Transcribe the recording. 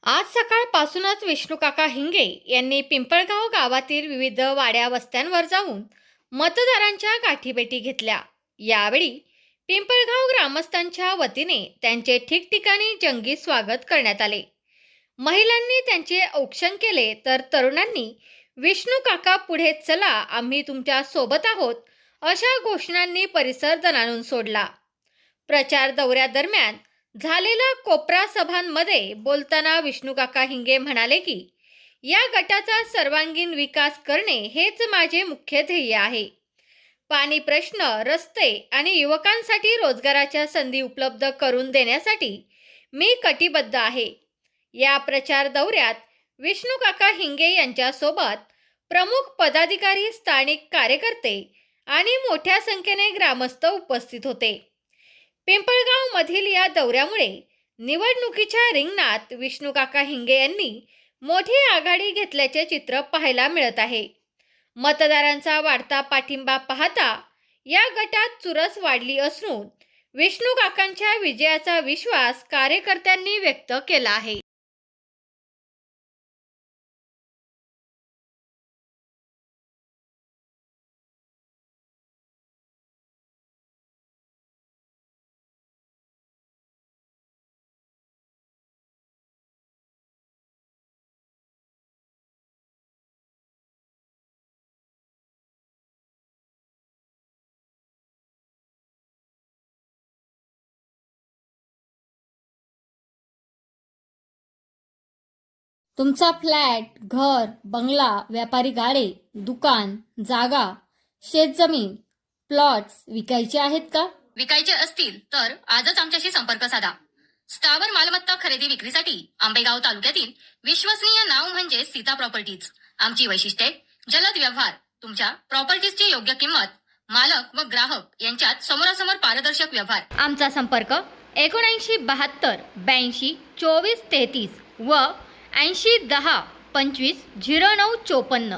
आज सकाळपासूनच विष्णुकाका हिंगे यांनी पिंपळगाव गावातील विविध वाड्या वस्त्यांवर जाऊन मतदारांच्या गाठीभेटी घेतल्या। यावेळी पिंपळगाव ग्रामस्थांच्या वतीने त्यांचे ठिकठिकाणी जंगी स्वागत करण्यात आले। महिलांनी त्यांचे औक्षण केले तर तरुणांनी विष्णुकाका पुढे चला, आम्ही तुमच्या सोबत आहोत अशा घोषणांनी परिसर दणाणून सोडला। प्रचार दौऱ्यादरम्यान झालेल्या कोपरा सभांमध्ये बोलताना विष्णुकाका हिंगे म्हणाले की या गटाचा सर्वांगीण विकास करणे हेच माझे मुख्य ध्येय आहे। पाणी प्रश्न, रस्ते आणि युवकांसाठी रोजगाराच्या संधी उपलब्ध करून देण्यासाठी मी कटिबद्ध आहे। या प्रचार दौऱ्यात विष्णुकाका हिंगे यांच्यासोबत प्रमुख पदाधिकारी, स्थानिक कार्यकर्ते आणि मोठ्या संख्येने ग्रामस्थ उपस्थित होते। पिंपळगाव मधील या दौऱ्यामुळे निवडणुकीच्या रिंगणात विष्णुकाका हिंगे यांनी मोठी आघाडी घेतल्याचे चित्र पाहायला मिळत आहे। मतदारांचा वाढता पाठिंबा पाहता या गटात चुरस वाढली असून विष्णुकाकांच्या विजयाचा विश्वास कार्यकर्त्यांनी व्यक्त केला आहे। तुमचा फ्लॅट, घर, बंगला, व्यापारी गाडे, दुकान, जागा, शेतजमीन, प्लॉट्स विकायचे आहेत का? विकायचे असतील तर आजच आमच्याशी संपर्क साधा। स्थावर मालमत्ता खरेदी विक्रीसाठी आंबेगाव तालुक्यातील विश्वसनीय नाव म्हणजे सीता प्रॉपर्टीज। आमची वैशिष्ट्ये: जलद व्यवहार, तुमच्या प्रॉपर्टीजची योग्य किंमत, मालक व ग्राहक यांच्यात समोरासमोर पारदर्शक व्यवहार। आमचा संपर्क 7972 82 24 33 व 80 10 25 09 54।